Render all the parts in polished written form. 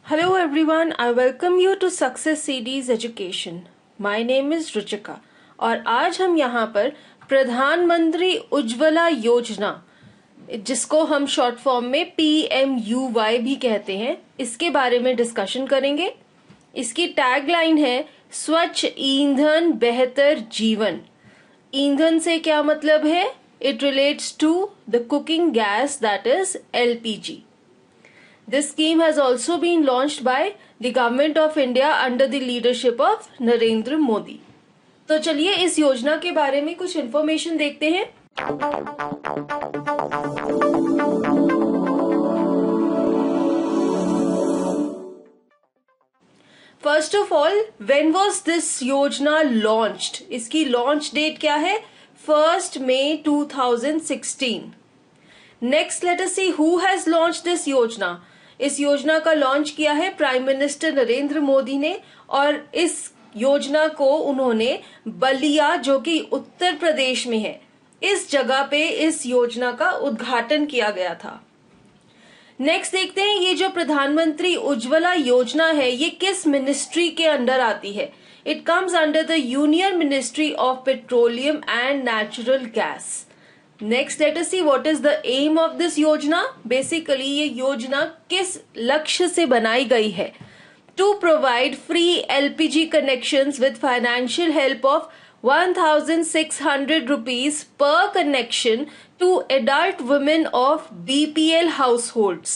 Hello everyone, I welcome you to Success Series Education. My name is Ruchika और आज हम यहाँ पर प्रधानमंत्री उज्ज्वला योजना, जिसको हम शॉर्ट फॉर्म में PMUY भी कहते हैं, इसके बारे में डिस्कशन करेंगे। इसकी टैगलाइन है स्वच्छ ईंधन बेहतर जीवन। ईंधन से क्या मतलब है? It relates to the cooking gas, that is LPG. This scheme has also been launched by the Government of India under the leadership of Narendra Modi. तो चलिए इस योजना के बारे में कुछ इन्फॉर्मेशन देखते हैं। First of all, when was this योजना लॉन्च्ड? इसकी लॉन्च डेट क्या है? 1 मई 2016। Next let us see who has launch this योजना। इस योजना का लॉन्च किया है प्राइम मिनिस्टर नरेंद्र मोदी ने, और इस योजना को उन्होंने बलिया, जो कि उत्तर प्रदेश में है, इस जगह पे इस योजना का उद्घाटन किया गया था। नेक्स्ट देखते हैं, ये जो प्रधानमंत्री उज्ज्वला योजना है ये किस मिनिस्ट्री के अंडर आती है? It comes under the union ministry of petroleum and natural gas. Next let us see what is the aim of this योजना। बेसिकली ये योजना किस लक्ष्य से बनाई गई है? To provide free LPG connections with financial help of 1,600 rupees per connection to adult women of BPL households.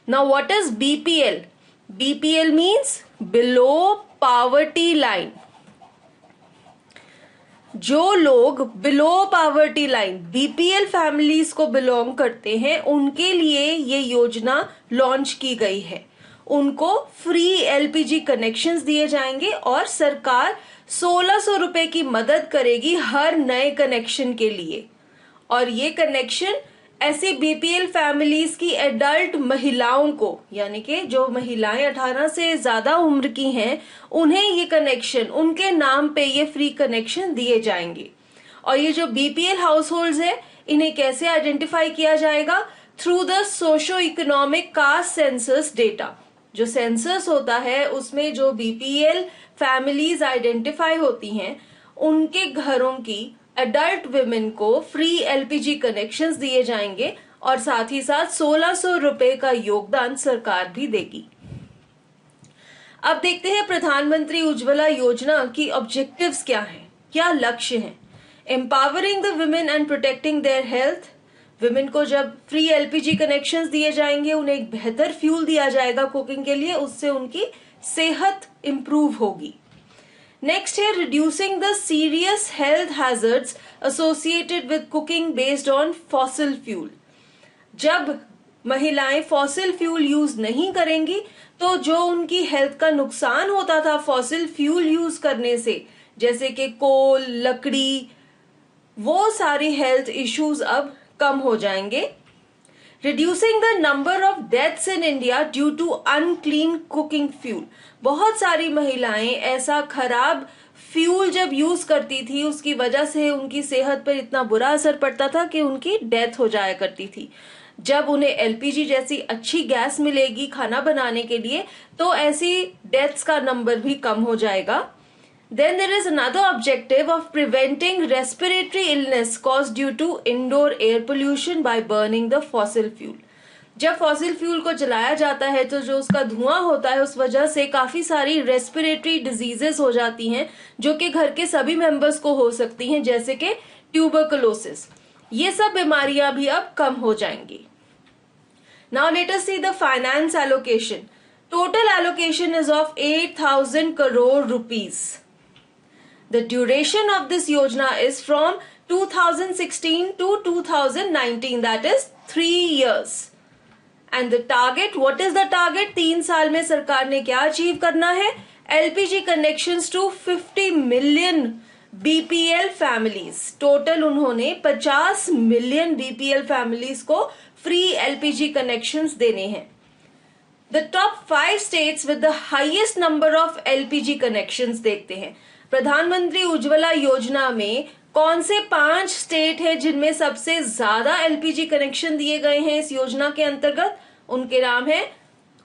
Now what is BPL? BPL means below poverty line. जो लोग below poverty line BPL families को belong करते हैं उनके लिए ये योजना launch की गई है। उनको फ्री LPG कनेक्शंस दिए जाएंगे और सरकार 1,600 रुपए की मदद करेगी हर नए कनेक्शन के लिए। और ये कनेक्शन ऐसी BPL फैमिलीज की एडल्ट महिलाओं को, यानी कि जो महिलाएं 18 से ज्यादा उम्र की हैं, उन्हें ये कनेक्शन, उनके नाम पे ये फ्री कनेक्शन दिए जाएंगे। और ये जो BPL हाउस होल्ड है, इन्हें कैसे आइडेंटिफाई किया जाएगा? Through the socio economic caste census data. जो सेंसस होता है उसमें जो BPL फैमिलीज आइडेंटिफाई होती हैं, उनके घरों की एडल्ट विमेन को फ्री LPG कनेक्शंस दिए जाएंगे और साथ ही साथ 1,600 रुपए का योगदान सरकार भी देगी। अब देखते हैं प्रधानमंत्री उज्ज्वला योजना की ऑब्जेक्टिव्स क्या हैं, क्या लक्ष्य हैं। Empowering the women and protecting their health. Women को जब फ्री LPG कनेक्शंस दिए जाएंगे, उन्हें एक बेहतर फ्यूल दिया जाएगा कुकिंग के लिए, उससे उनकी सेहत इंप्रूव होगी। नेक्स्ट है reducing the serious health hazards associated with cooking based on fossil fuel. जब महिलाएं फॉसिल फ्यूल यूज नहीं करेंगी तो जो उनकी हेल्थ का नुकसान होता था फॉसिल फ्यूल यूज करने से, जैसे कि कोल, लकड़ी, वो सारी हेल्थ इश्यूज अब कम हो जाएंगे। Reducing the number of deaths in India due to unclean cooking fuel. बहुत सारी महिलाएं ऐसा खराब फ्यूल जब यूज करती थी, उसकी वजह से उनकी सेहत पर इतना बुरा असर पड़ता था कि उनकी डेथ हो जाया करती थी। जब उन्हें LPG जैसी अच्छी गैस मिलेगी खाना बनाने के लिए, तो ऐसी डेथ्स का नंबर भी कम हो जाएगा। Then there is another objective of preventing respiratory illness caused due to indoor air pollution by burning the fossil fuel. जब फॉसिल फ्यूल को जलाया जाता है तो जो उसका धुआं होता है, उस वजह से काफी सारी रेस्पिरेटरी डिजीजेस हो जाती हैं, जो कि घर के सभी मेंबर्स को हो सकती हैं, जैसे कि ट्यूबरकुलोसिस। ये सब बीमारियां भी अब कम हो जाएंगी। Now let us see the finance allocation. Total allocation is of 8,000 crore rupees. The duration of this yojana is from 2016 to 2019, that is 3 years. And the target, what is the target? 3 साल में सरकार ने क्या achieve करना है? LPG connections to 50 million BPL families. Total उन्होंने 50 million BPL families को free LPG connections देने हैं। The top 5 states with the highest number of LPG connections देखते हैं। प्रधानमंत्री उज्ज्वला योजना में कौन से 5 स्टेट है जिनमें सबसे ज्यादा LPG कनेक्शन दिए गए हैं इस योजना के अंतर्गत? उनके नाम है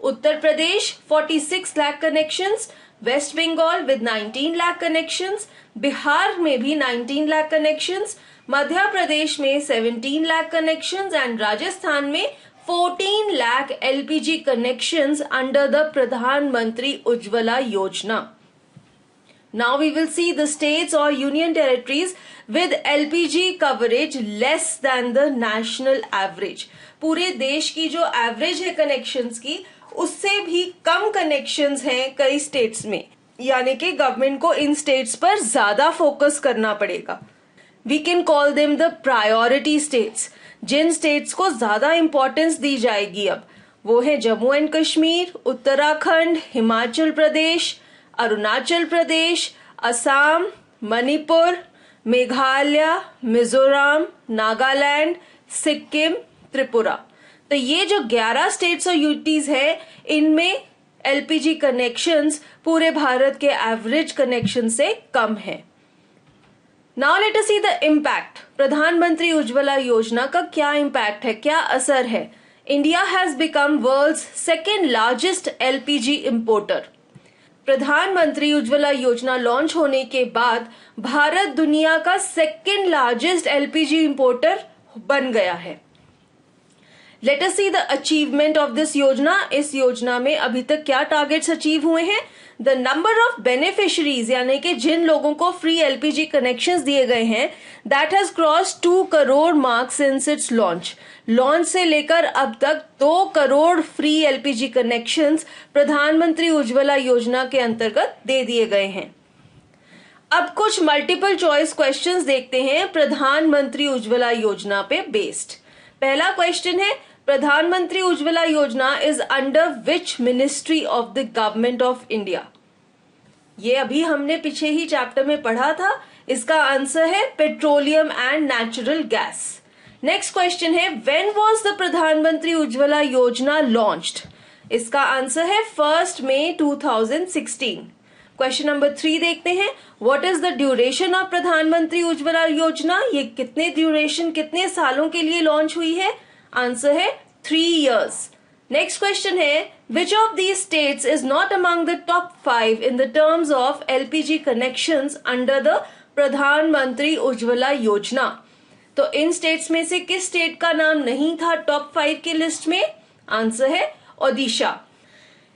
Uttar Pradesh 46 lakh connections, west Bengal with 19 lakh connections, Bihar में भी 19 लाख कनेक्शंस, मध्य प्रदेश में 17 लाख कनेक्शंस एंड राजस्थान में 14 lakh LPG connections under the Pradhan Mantri Ujjwala Yojana. Now we will see the states or union territories with LPG coverage less than the national average. पूरे देश की जो average है connections की, उससे भी कम कनेक्शंस हैं कई स्टेट्स में, यानी कि गवर्नमेंट को इन स्टेट्स पर ज्यादा फोकस करना पड़ेगा. We can call them the priority states. जिन स्टेट्स को ज्यादा इंपॉर्टेंस दी जाएगी अब वो है जम्मू एंड कश्मीर, उत्तराखंड, हिमाचल प्रदेश, अरुणाचल प्रदेश, असम, मणिपुर, मेघालय, मिजोरम, नागालैंड, सिक्किम, त्रिपुरा. तो ये जो 11 स्टेट्स और यूटीज है, इनमें एलपीजी कनेक्शंस पूरे भारत के एवरेज कनेक्शन से कम है. Now let us see the impact. प्रधानमंत्री उज्ज्वला योजना का क्या इम्पैक्ट है, क्या असर है. India has become world's second largest LPG importer. प्रधानमंत्री उज्ज्वला योजना लॉन्च होने के बाद भारत दुनिया का सेकेंड लार्जेस्ट एलपीजी इंपोर्टर बन गया है. Late us see the achievement of this योजना. इस योजना में अभी तक क्या टारगेट्स अचीव हुए हैं. द नंबर ऑफ बेनिफिशरीज, यानी कि जिन लोगों को फ्री एलपीजी कनेक्शंस दिए गए हैं, that has cross 2 crore mark since it's launch. Launch से लेकर अब तक 2 करोड़ फ्री एलपीजी कनेक्शंस प्रधानमंत्री उज्ज्वला योजना के अंतर्गत दे दिए गए हैं. अब कुछ मल्टीपल चॉइस क्वेश्चंस देखते हैं प्रधानमंत्री उज्ज्वला योजना पे बेस्ड. पहला क्वेश्चन है, प्रधानमंत्री उज्ज्वला योजना is under which ministry of the government of India. ये अभी हमने पीछे ही चैप्टर में पढ़ा था. इसका आंसर है petroleum and natural gas. Next question है, व्हेन वाज द प्रधानमंत्री उज्ज्वला योजना लॉन्च्ड. इसका आंसर है 1 मई 2016. क्वेश्चन नंबर 3 देखते हैं, what is the duration of प्रधानमंत्री उज्ज्वला योजना. ये कितने ड्यूरेशन, कितने सालों के लिए लॉन्च हुई है. आंसर है 3 years. नेक्स्ट क्वेश्चन है, which of these states is not among the top 5 in the terms of LPG connections under the प्रधानमंत्री उज्ज्वला योजना. तो इन स्टेट्स में से किस स्टेट का नाम नहीं था टॉप 5 की लिस्ट में. आंसर है ओडिशा.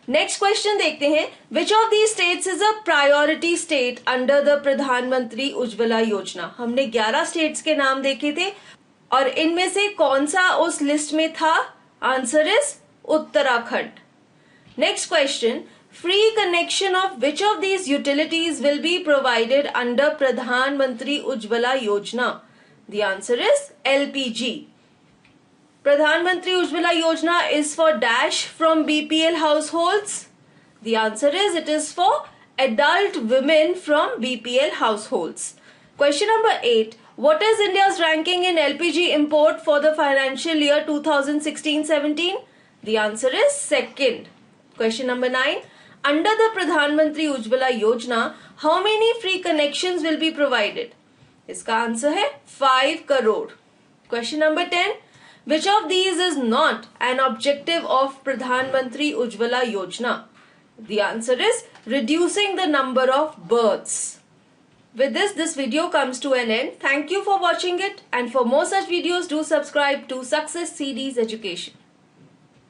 नेक्स्ट क्वेश्चन देखते हैं, which of these states is a priority state under the प्रधानमंत्री उज्ज्वला योजना. हमने 11 स्टेट्स के नाम देखे थे और इनमें से कौन सा उस लिस्ट में था. Answer is Uttarakhand. Next question, free connection of which of these utilities will be provided under प्रधानमंत्री उज्ज्वला योजना. The answer is LPG. प्रधानमंत्री उज्ज्वला योजना is for dash from BPL households. The answer is it is for adult women from BPL households. Question number 8. What is India's ranking in LPG import for the financial year 2016-17? The answer is 2nd. Question number 9. Under the Pradhan Mantri Ujjwala Yojana, how many free connections will be provided? इसका answer है 5 crore. Question number 10. Which of these is not an objective of Pradhan Mantri Ujjwala Yojana? The answer is reducing the number of births. With this video comes to an end. Thank you for watching it, and for more such videos do subscribe to Success Series Education.